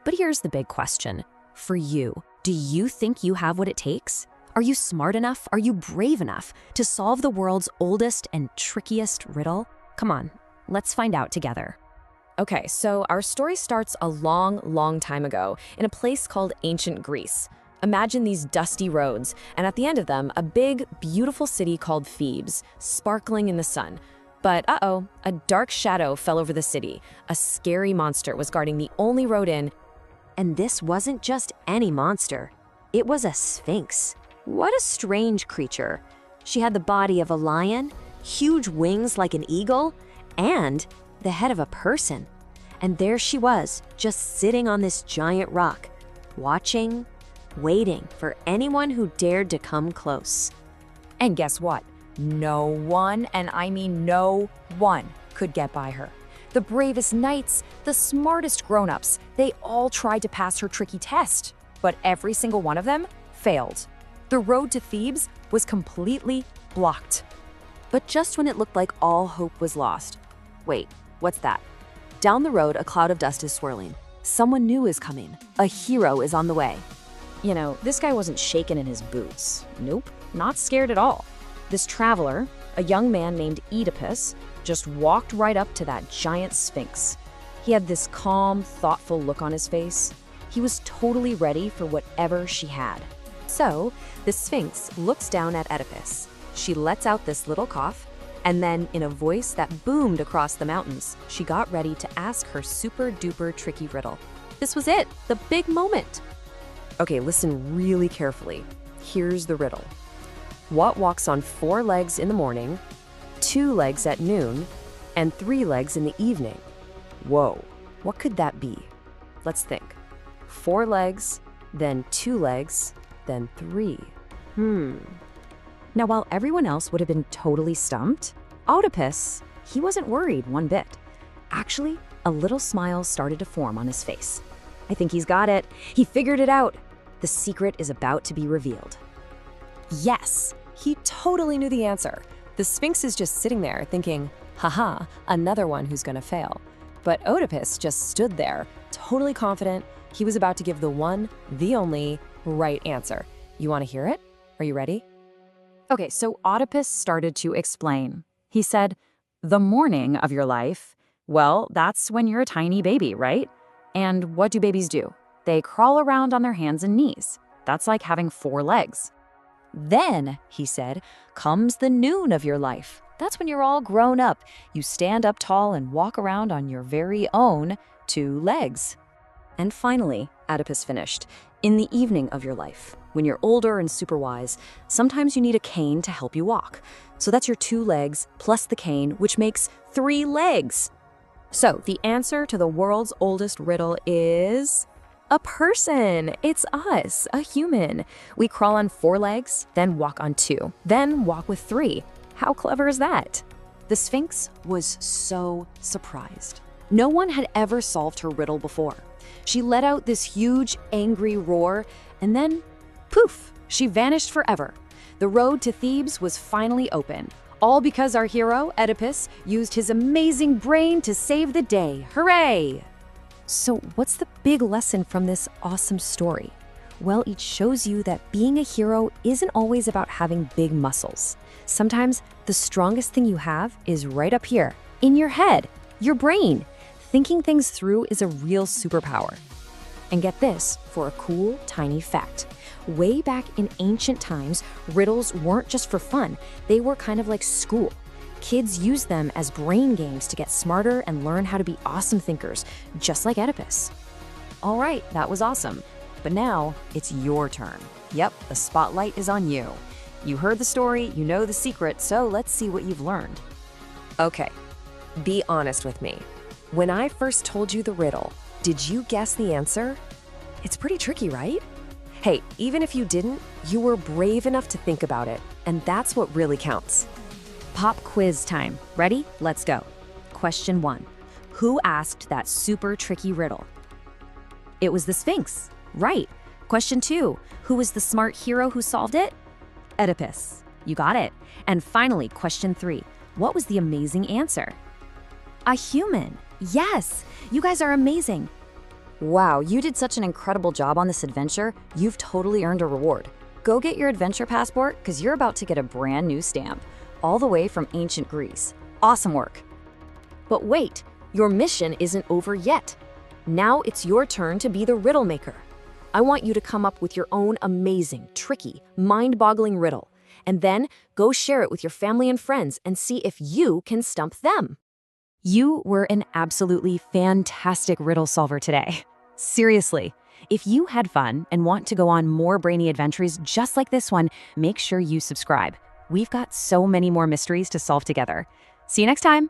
But here's the big question. For you, do you think you have what it takes? Are you smart enough? Are you brave enough to solve the world's oldest and trickiest riddle? Come on, let's find out together. Okay, so our story starts a long, long time ago in a place called ancient Greece. Imagine these dusty roads, and at the end of them, a big, beautiful city called Thebes, sparkling in the sun. But a dark shadow fell over the city. A scary monster was guarding the only road in. And this wasn't just any monster. It was a Sphinx. What a strange creature. She had the body of a lion, huge wings like an eagle, and the head of a person. And there she was, just sitting on this giant rock, watching, waiting for anyone who dared to come close. And guess what? No one, and I mean no one, could get by her. The bravest knights, the smartest grown-ups, they all tried to pass her tricky test, but every single one of them failed. The road to Thebes was completely blocked. But just when it looked like all hope was lost. Wait, what's that? Down the road, a cloud of dust is swirling. Someone new is coming. A hero is on the way. You know, this guy wasn't shaken in his boots. Nope, not scared at all. This traveler, a young man named Oedipus, just walked right up to that giant Sphinx. He had this calm, thoughtful look on his face. He was totally ready for whatever she had. So, the Sphinx looks down at Oedipus. She lets out this little cough, and then, in a voice that boomed across the mountains, she got ready to ask her super-duper tricky riddle. This was it, the big moment. Okay, listen really carefully. Here's the riddle. What walks on 4 legs in the morning, 2 legs at noon, and 3 legs in the evening? Whoa, what could that be? Let's think. 4 legs, then 2 legs, then 3. Now, while everyone else would have been totally stumped, Oedipus, he wasn't worried one bit. Actually, a little smile started to form on his face. I think he's got it. He figured it out. The secret is about to be revealed. Yes, he totally knew the answer. The Sphinx is just sitting there thinking, haha, another one who's gonna fail. But Oedipus just stood there, totally confident he was about to give the one, the only, right answer. You wanna hear it? Are you ready? Okay, so Oedipus started to explain. He said, the morning of your life, well, that's when you're a tiny baby, right? And what do babies do? They crawl around on their hands and knees. That's like having 4 legs. Then, he said, comes the noon of your life. That's when you're all grown up. You stand up tall and walk around on your very own 2 legs. And finally, Oedipus finished, in the evening of your life, when you're older and super wise, sometimes you need a cane to help you walk. So that's your 2 legs plus the cane, which makes 3 legs. So the answer to the world's oldest riddle is a person. It's us, a human. We crawl on 4 legs, then walk on 2, then walk with 3. How clever is that? The Sphinx was so surprised. No one had ever solved her riddle before. She let out this huge, angry roar, and then, poof, she vanished forever. The road to Thebes was finally open, all because our hero, Oedipus, used his amazing brain to save the day. Hooray! So what's the big lesson from this awesome story? Well, it shows you that being a hero isn't always about having big muscles. Sometimes the strongest thing you have is right up here, in your head, your brain. Thinking things through is a real superpower. And get this for a cool, tiny fact. Way back in ancient times, riddles weren't just for fun. They were kind of like school. Kids used them as brain games to get smarter and learn how to be awesome thinkers, just like Oedipus. All right, that was awesome. But now it's your turn. Yep, the spotlight is on you. You heard the story, you know the secret, so let's see what you've learned. Okay, be honest with me. When I first told you the riddle, did you guess the answer? It's pretty tricky, right? Hey, even if you didn't, you were brave enough to think about it, and that's what really counts. Pop quiz time. Ready? Let's go. Question 1. Who asked that super tricky riddle? It was the Sphinx. Right. Question 2. Who was the smart hero who solved it? Oedipus. You got it. And finally, question 3. What was the amazing answer? A human. Yes, you guys are amazing. Wow, you did such an incredible job on this adventure. You've totally earned a reward. Go get your adventure passport because you're about to get a brand new stamp, all the way from ancient Greece. Awesome work. But wait, your mission isn't over yet. Now it's your turn to be the riddle maker. I want you to come up with your own amazing, tricky, mind-boggling riddle, and then go share it with your family and friends and see if you can stump them. You were an absolutely fantastic riddle solver today. Seriously, if you had fun and want to go on more brainy adventures just like this one, make sure you subscribe. We've got so many more mysteries to solve together. See you next time.